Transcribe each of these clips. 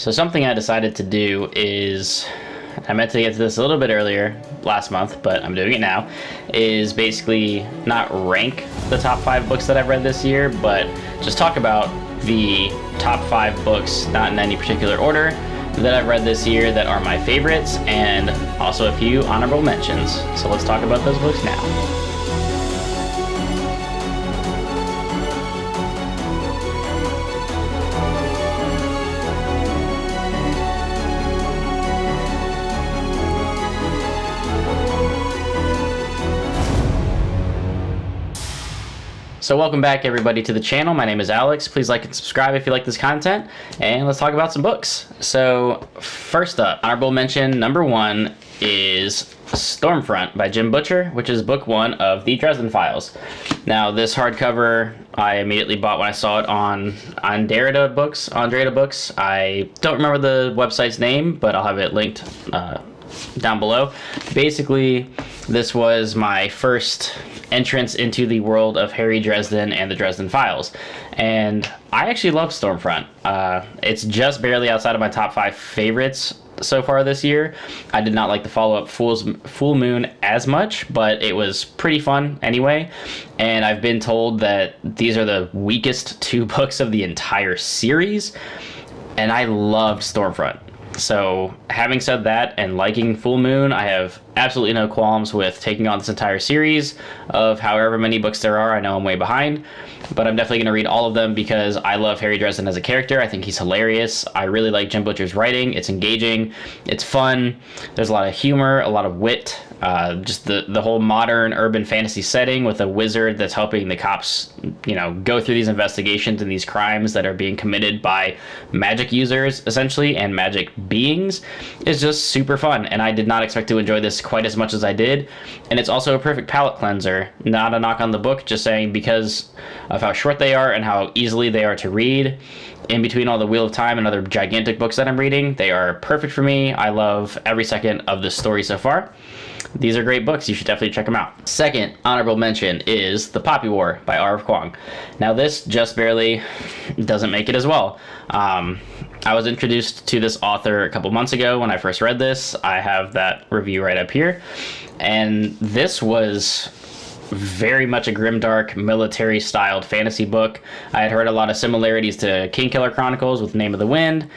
So something I decided to do is, I meant to get to this a little bit earlier last month, but I'm doing it now, is basically not rank the top 5 books that I've read this year, but just talk about the top 5 books, not in any particular order, that I've read this year that are my favorites, and also a few honorable mentions. So let's talk about those books now. So welcome back everybody to the channel. My name is Alex. Please like and subscribe if you like this content, and let's talk about some books. So first up, honorable mention number 1 is Stormfront by Jim Butcher, which is book 1 of the Dresden Files. Now this hardcover I immediately bought when I saw it on Derrida Books. I don't remember the website's name, but I'll have it linked down below. Basically, this was my first entrance into the world of Harry Dresden and the Dresden Files, and I actually love Stormfront. It's just barely outside of my top 5 favorites so far this year. I did not like the follow-up Full Moon as much, but it was pretty fun anyway, and I've been told that these are the weakest 2 books of the entire series, and I loved Stormfront. So having said that and liking Full Moon, I have absolutely no qualms with taking on this entire series of however many books there are. I know I'm way behind, but I'm definitely going to read all of them because I love Harry Dresden as a character. I think he's hilarious. I really like Jim Butcher's writing. It's engaging. It's fun. There's a lot of humor, a lot of wit. Just the whole modern urban fantasy setting with a wizard that's helping the cops, go through these investigations and these crimes that are being committed by magic users, essentially, and magic beings is just super fun. And I did not expect to enjoy this quite as much as I did. And it's also a perfect palate cleanser. Not a knock on the book, just saying because of how short they are and how easily they are to read. In between all the Wheel of Time and other gigantic books that I'm reading, they are perfect for me. I love every second of this story so far. These are great books. You should definitely check them out. Second honorable mention is The Poppy War by RF Kuang. Now this just barely doesn't make it as well. I was introduced to this author a couple months ago when I first read this. I have that review right up here. And this was very much a grimdark, military-styled fantasy book. I had heard a lot of similarities to Kingkiller Chronicles with Name of the Wind.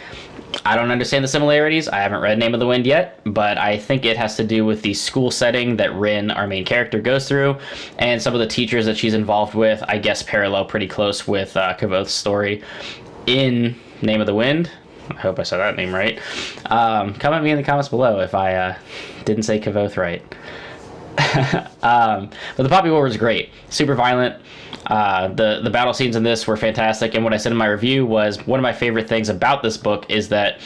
I don't understand the similarities. I haven't read Name of the Wind yet, but I think it has to do with the school setting that Rin, our main character, goes through, and some of the teachers that she's involved with, I guess, parallel pretty close with Kavoth's story in Name of the Wind. I hope I said that name right. Comment me in the comments below if I didn't say Kavoth right. But The Poppy War was great. Super violent. The battle scenes in this were fantastic, and what I said in my review was one of my favorite things about this book is that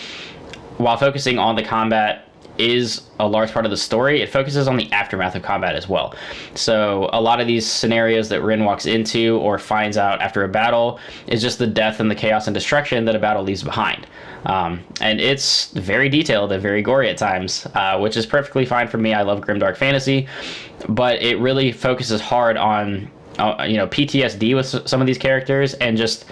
while focusing on the combat is a large part of the story, it focuses on the aftermath of combat as well. So a lot of these scenarios that Rin walks into or finds out after a battle is just the death and the chaos and destruction that a battle leaves behind. And it's very detailed and very gory at times, which is perfectly fine for me. I love grimdark fantasy, but it really focuses hard on PTSD with some of these characters and just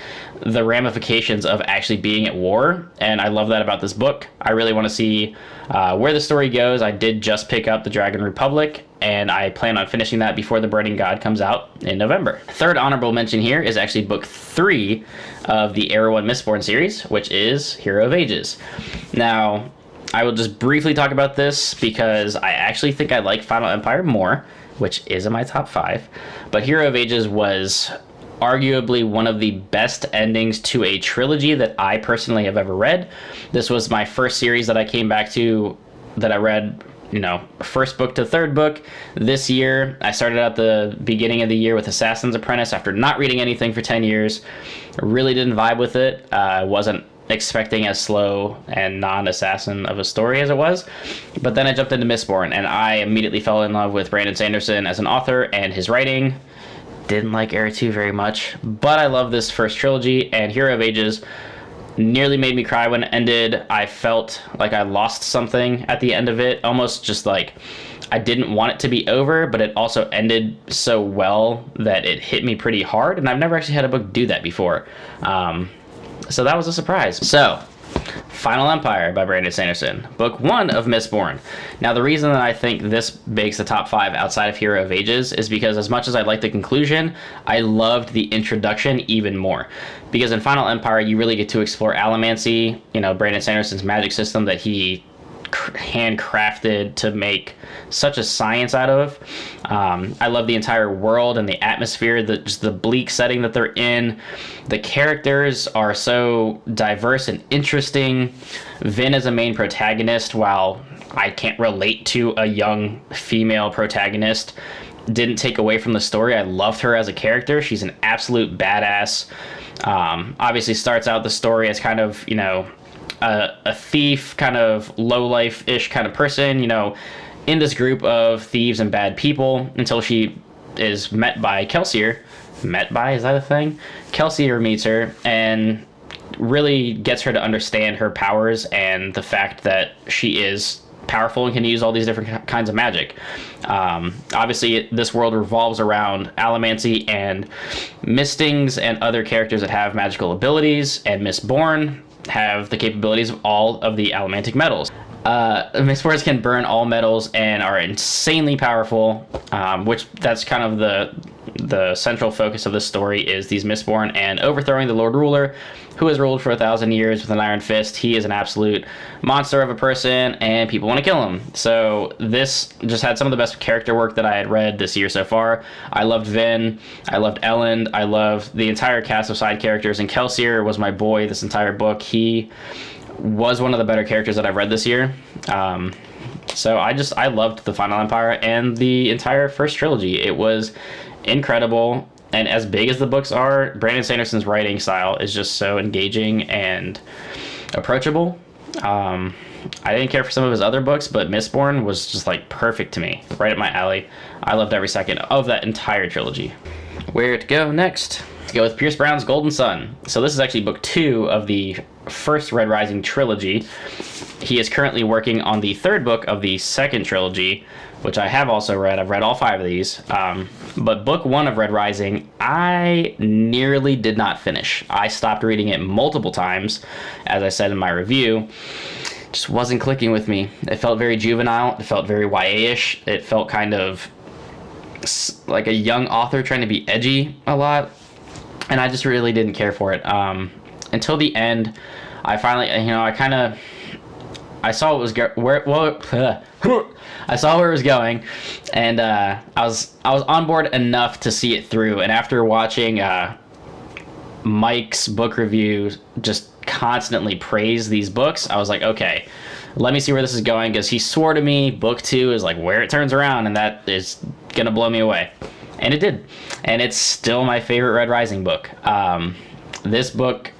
the ramifications of actually being at war. And I love that about this book. I really want to see where the story goes. I did just pick up The Dragon Republic, and I plan on finishing that before The Burning God comes out in November. Third honorable mention here is actually book 3 of the Erewhon Mistborn series, which is Hero of Ages. Now, I will just briefly talk about this because I actually think I like Final Empire more, which is in my top 5, but Hero of Ages was arguably one of the best endings to a trilogy that I personally have ever read. This was my first series that I came back to that I read, first book to third book this year. I started at the beginning of the year with Assassin's Apprentice after not reading anything for 10 years. Really didn't vibe with it. I wasn't expecting as slow and non-assassin of a story as it was, but then I jumped into Mistborn and I immediately fell in love with Brandon Sanderson as an author and his writing. Didn't like Era 2 very much, but I love this first trilogy, and Hero of Ages nearly made me cry when it ended. I felt like I lost something at the end of it, almost just like I didn't want it to be over, but it also ended so well that it hit me pretty hard, and I've never actually had a book do that before. So that was a surprise. So Final Empire by Brandon Sanderson, book 1 of Mistborn. Now, the reason that I think this makes the top 5 outside of Hero of Ages is because as much as I like the conclusion, I loved the introduction even more. Because in Final Empire, you really get to explore allomancy, you know, Brandon Sanderson's magic system that he handcrafted to make such a science out of. I love the entire world and the atmosphere, just the bleak setting that they're in. The characters are so diverse and interesting. Vin is a main protagonist, while I can't relate to a young female protagonist, didn't take away from the story. I loved her as a character. She's an absolute badass. Obviously starts out the story as kind of, you know, a thief, kind of low life-ish kind of person, you know, in this group of thieves and bad people, until she is met by Kelsier. Met by, is that a thing? Kelsier meets her and really gets her to understand her powers and the fact that she is powerful and can use all these different kinds of magic. Obviously, this world revolves around allomancy and mistings and other characters that have magical abilities, and Mistborn have the capabilities of all of the allomantic metals. Mistborns can burn all metals and are insanely powerful, which that's kind of the central focus of this story, is these Mistborn and overthrowing the Lord Ruler, who has ruled for 1,000 years with an iron fist. He is an absolute monster of a person, and people want to kill him. So this just had some of the best character work that I had read this year so far. I loved Vin, I loved Elend, I loved the entire cast of side characters, and Kelsier was my boy this entire book. He was one of the better characters that I've read this year. So I loved the Final Empire and the entire first trilogy. It was incredible. And as big as the books are, Brandon Sanderson's writing style is just so engaging and approachable. I didn't care for some of his other books, but Mistborn was just like perfect to me, right up my alley. I loved every second of that entire trilogy. Where to go next? Let's go with Pierce Brown's Golden Sun. So this is actually book 2 of the first Red Rising trilogy. He is currently working on the 3rd book of the 2nd trilogy, which I have also read. I've read all 5 of these. But book 1 of Red Rising, I nearly did not finish. I stopped reading it multiple times, as I said in my review. Just wasn't clicking with me. It felt very juvenile. It felt very YA-ish. It felt kind of like a young author trying to be edgy a lot. And I just really didn't care for it. Until the end, I finally, you know, I saw what was I saw where it was going, and I was on board enough to see it through. And after watching Mike's book review just constantly praise these books, I was like, okay, let me see where this is going, because he swore to me book 2 is like where it turns around, and that is gonna blow me away. And it did. And it's still my favorite Red Rising book. This book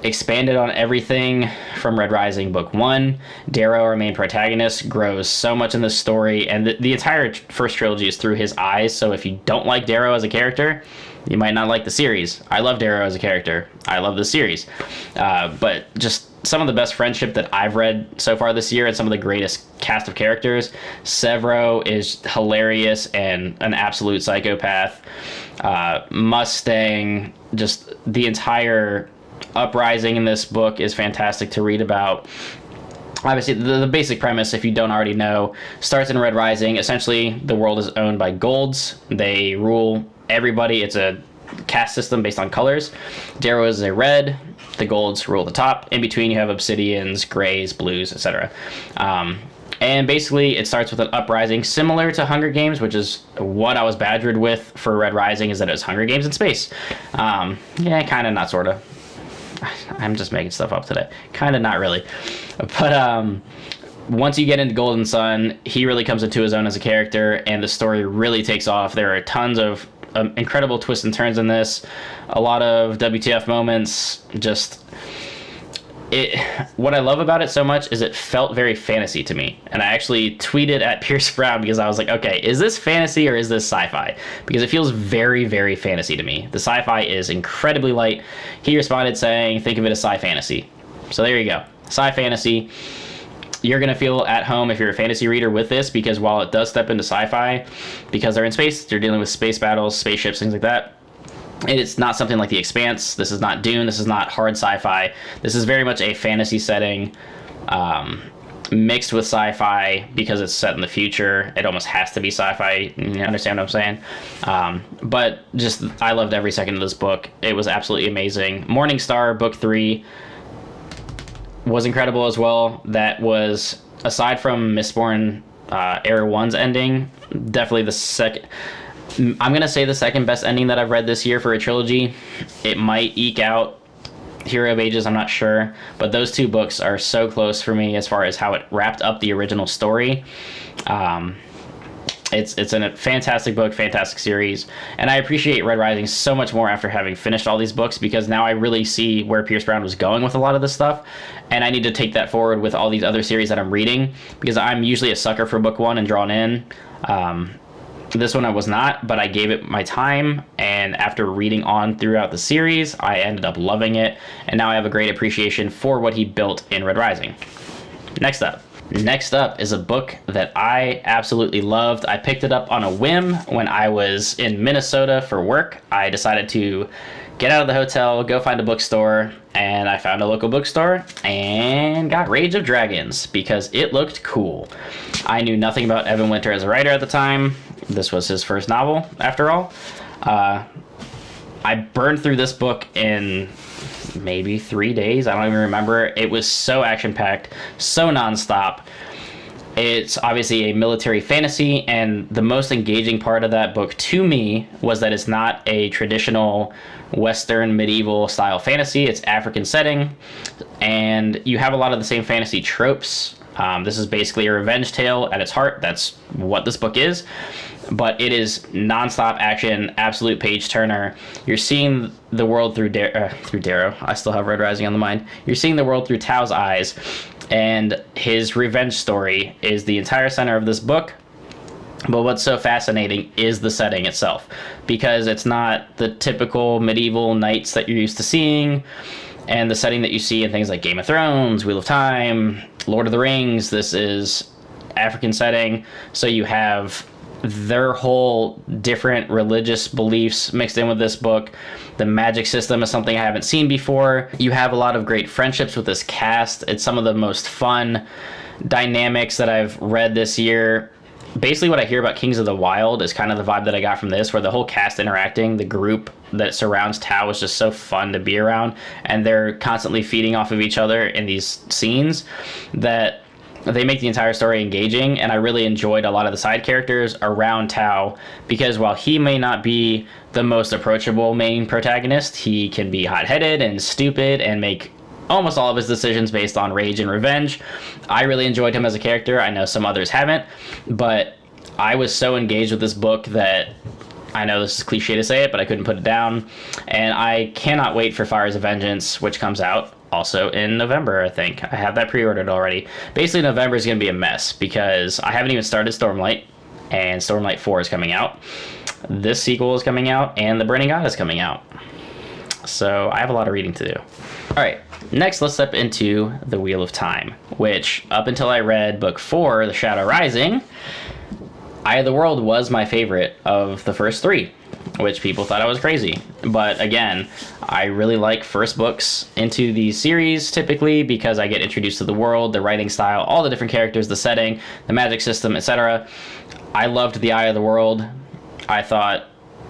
expanded on everything from Red Rising book 1. Darrow, our main protagonist, grows so much in this story, and the entire first trilogy is through his eyes. So if you don't like Darrow as a character, you might not like the series. I love Darrow as a character. I love the series. But just some of the best friendship that I've read so far this year, and some of the greatest cast of characters. Severo is hilarious and an absolute psychopath. Mustang, just the entire uprising in this book is fantastic to read about. Obviously, the basic premise, if you don't already know, starts in Red Rising. Essentially, the world is owned by Golds. They rule everybody. It's a caste system based on colors. Darrow is a red. The Golds rule the top. In between, you have Obsidians, Grays, Blues, etc. And basically, it starts with an uprising similar to Hunger Games, which is what I was badgered with for Red Rising, is that it was Hunger Games in space. Yeah, kind of, not sort of. I'm just making stuff up today. Kind of, not really. But once you get into Golden Sun, he really comes into his own as a character, and the story really takes off. There are tons of incredible twists and turns in this. A lot of WTF moments. Just what I love about it so much is it felt very fantasy to me. And I actually tweeted at Pierce Brown because I was like, okay, is this fantasy or is this sci-fi? Because it feels very, very fantasy to me. The sci-fi is incredibly light. He responded saying, think of it as sci-fantasy. So there you go. Sci-fantasy. You're going to feel at home if you're a fantasy reader with this, because while it does step into sci-fi, because they're in space, they're dealing with space battles, spaceships, things like that, It's not something like The Expanse. This is not Dune. This is not hard sci-fi. This is very much a fantasy setting, mixed with sci-fi because it's set in the future. It almost has to be sci-fi. You understand what I'm saying? But just, I loved every second of this book. It was absolutely amazing. Morning Star, book 3, was incredible as well. That was, aside from Mistborn Era 1's ending, definitely the second... I'm going to say the second best ending that I've read this year for a trilogy. It might eke out Hero of Ages, I'm not sure. But those two books are so close for me as far as how it wrapped up the original story. It's a fantastic book, fantastic series. And I appreciate Red Rising so much more after having finished all these books, because now I really see where Pierce Brown was going with a lot of this stuff. And I need to take that forward with all these other series that I'm reading, because I'm usually a sucker for book 1 and drawn in. This one I was not, but I gave it my time, and after reading on throughout the series, I ended up loving it, and now I have a great appreciation for what he built in Red Rising. Next up is a book that I absolutely loved. I picked it up on a whim when I was in Minnesota for work. I decided to get out of the hotel, go find a bookstore, and I found a local bookstore and got Rage of Dragons because it looked cool. I knew nothing about Evan Winter as a writer at the time. This was his first novel, after all. I burned through this book in maybe 3 days. I don't even remember. It was so action-packed, so nonstop. It's obviously a military fantasy, and the most engaging part of that book to me was that it's not a traditional Western medieval style fantasy. It's African setting, and you have a lot of the same fantasy tropes. This is basically a revenge tale at its heart. That's what this book is. But it is nonstop action, absolute page turner. You're seeing the world through Darrow. I still have Red Rising on the mind. You're seeing the world through Tao's eyes, and his revenge story is the entire center of this book. But what's so fascinating is the setting itself, because it's not the typical medieval knights that you're used to seeing, and the setting that you see in things like Game of Thrones, Wheel of Time, Lord of the Rings. This is African setting, so you have their whole different religious beliefs mixed in with this book. The magic system is something I haven't seen before. You have a lot of great friendships with this cast. It's some of the most fun dynamics that I've read this year. Basically what I hear about Kings of the Wild is kind of the vibe that I got from this, where the whole cast interacting, the group that surrounds Tao is just so fun to be around, and they're constantly feeding off of each other in these scenes that they make the entire story engaging. And I really enjoyed a lot of the side characters around Tao, because while he may not be the most approachable main protagonist, he can be hot-headed and stupid and make almost all of his decisions based on rage and revenge. I really enjoyed him as a character. I know some others haven't, but I was so engaged with this book that, I know this is cliche to say it, but I couldn't put it down. And I cannot wait for Fires of Vengeance, which comes out also in November, I think. I have that pre-ordered already. Basically, November is going to be a mess because I haven't even started Stormlight, and Stormlight 4 is coming out. This sequel is coming out, and The Burning God is coming out. So I have a lot of reading to do. All right, next let's step into The Wheel of Time, which up until I read book 4, The Shadow Rising, Eye of the World was my favorite of the first 3, which people thought I was crazy. But again, I really like first books into these series typically because I get introduced to the world, the writing style, all the different characters, the setting, the magic system, etc. I loved The Eye of the World. I thought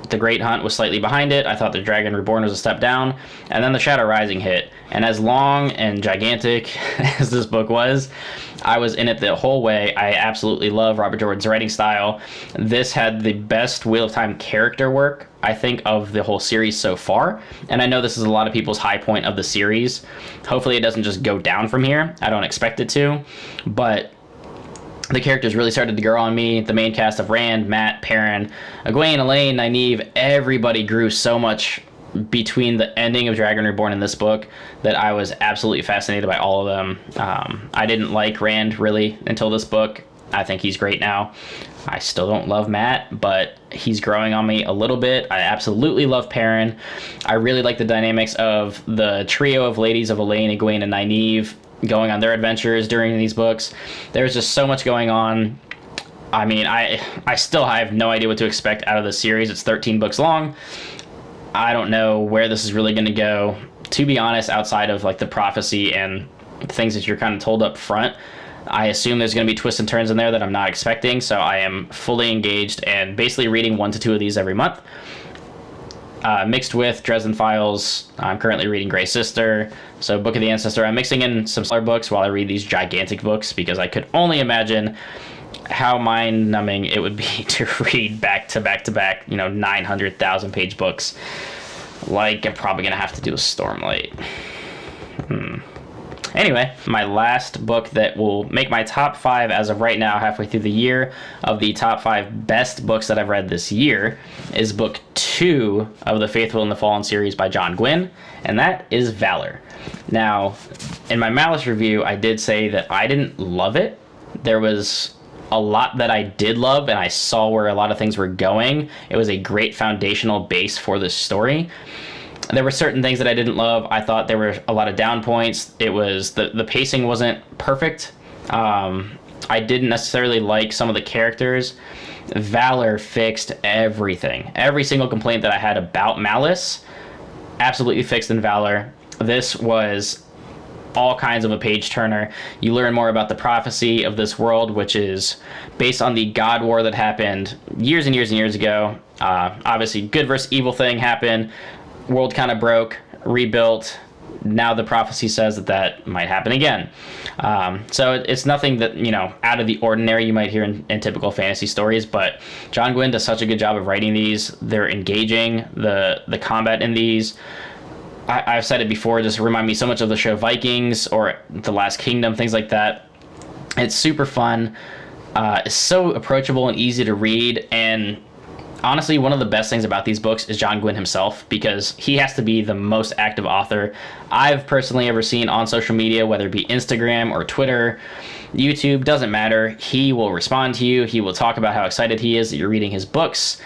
The Great Hunt was slightly behind it. I thought The Dragon Reborn was a step down. And then The Shadow Rising hit. And as long and gigantic as this book was, I was in it the whole way. I absolutely love Robert Jordan's writing style. This had the best Wheel of Time character work, I think, of the whole series so far. And I know this is a lot of people's high point of the series. Hopefully it doesn't just go down from here. I don't expect it to. But the characters really started to grow on me. The main cast of Rand, Matt, Perrin, Egwene, Elaine, Nynaeve, everybody grew so much between the ending of Dragon Reborn and this book that I was absolutely fascinated by all of them. I didn't like Rand really until this book. I think he's great now. I still don't love Matt, but he's growing on me a little bit. I absolutely love Perrin. I really like the dynamics of the trio of ladies of Elaine, Egwene, and Nynaeve going on their adventures during these books. There's just so much going on. I mean, I still have no idea what to expect out of the series. It's 13 books long. I don't know where this is really going to go. To be honest, outside of like the prophecy and things that you're kind of told up front, I assume there's going to be twists and turns in there that I'm not expecting, so I am fully engaged and basically reading 1 to 2 of these every month. Mixed with Dresden Files, I'm currently reading Grey Sister, so Book of the Ancestor. I'm mixing in some smaller books while I read these gigantic books, because I could only imagine how mind-numbing it would be to read back to back to back, 900,000 page books. Like, I'm probably going to have to do a Stormlight. Anyway, my last book that will make my top 5 as of right now, halfway through the year, of the top 5 best books that I've read this year is book 2 of the Faithful and the Fallen series by John Gwynne, and that is Valor. Now, in my Malice review, I did say that I didn't love it. There was a lot that I did love, and I saw where a lot of things were going. It was a great foundational base for this story. There were certain things that I didn't love. I thought there were a lot of down points. It was the pacing wasn't perfect. I didn't necessarily like some of the characters. Valor fixed everything. Every single complaint that I had about Malice, absolutely fixed in Valor. This was all kinds of a page turner. You learn more about the prophecy of this world, which is based on the God War that happened years and years and years ago. Obviously, good versus evil thing happened. World kind of broke, rebuilt. Now the prophecy says that might happen again. So it's nothing that, out of the ordinary you might hear in typical fantasy stories, but John Gwynne does such a good job of writing these. They're engaging. The combat in these, I've said it before, just remind me so much of the show Vikings or The Last Kingdom, things like that. It's super fun. It's so approachable and easy to read, and honestly, one of the best things about these books is John Gwynne himself, because he has to be the most active author I've personally ever seen on social media, whether it be Instagram or Twitter, YouTube, doesn't matter. He will respond to you. He will talk about how excited he is that you're reading his books.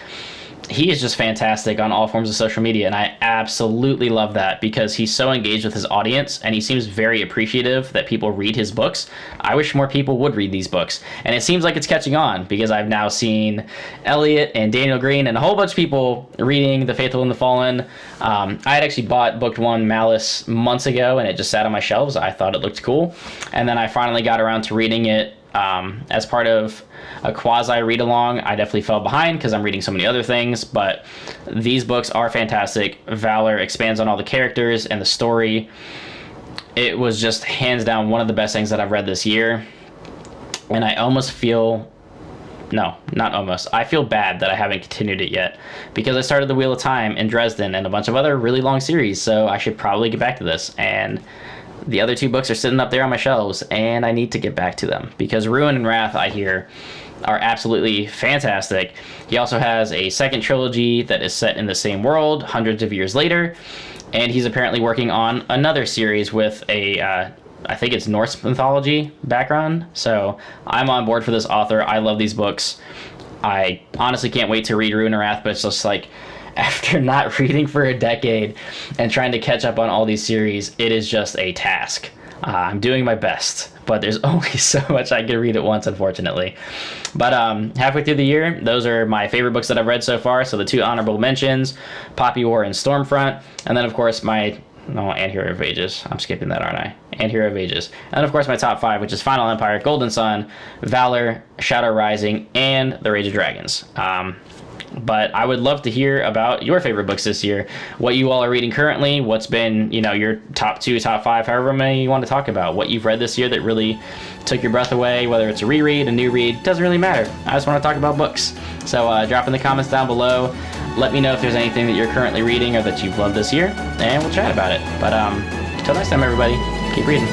He is just fantastic on all forms of social media, and I absolutely love that, because he's so engaged with his audience, and he seems very appreciative that people read his books. I wish more people would read these books, and it seems like it's catching on, because I've now seen Elliot and Daniel Green and a whole bunch of people reading The Faithful and the Fallen. I had actually bought book 1 Malice months ago, and it just sat on my shelves. I thought it looked cool, and then I finally got around to reading it as part of a quasi read along. I definitely fell behind because I'm reading so many other things, but these books are fantastic. Valor expands on all the characters and the story. It was just hands down one of the best things that I've read this year, and I almost feel, no, not almost, I feel bad that I haven't continued it yet, because I started The Wheel of Time in Dresden and a bunch of other really long series, so I should probably get back to this. And the other 2 books are sitting up there on my shelves, and I need to get back to them, because Ruin and Wrath, I hear, are absolutely fantastic. He also has a second trilogy that is set in the same world hundreds of years later, and he's apparently working on another series with a, I think it's Norse mythology background. So I'm on board for this author. I love these books. I honestly can't wait to read Ruin and Wrath, but it's just like, after not reading for a decade and trying to catch up on all these series, it is just a task. I'm doing my best, but there's only so much I can read at once, unfortunately. But halfway through the year, those are my favorite books that I've read so far. So the 2 honorable mentions, Poppy War and Stormfront, and then of course and Hero of Ages. I'm skipping that, aren't I? And Hero of Ages. And of course my top 5, which is Final Empire, Golden Sun, Valor, Shadow Rising, and The Rage of Dragons. But I would love to hear about your favorite books this year, what you all are reading currently, what's been, your top 2, top 5, however many you want to talk about, what you've read this year that really took your breath away, whether it's a reread, a new read, doesn't really matter. I just want to talk about books. So drop in the comments down below. Let me know if there's anything that you're currently reading or that you've loved this year, and we'll chat about it. But until next time, everybody, keep reading.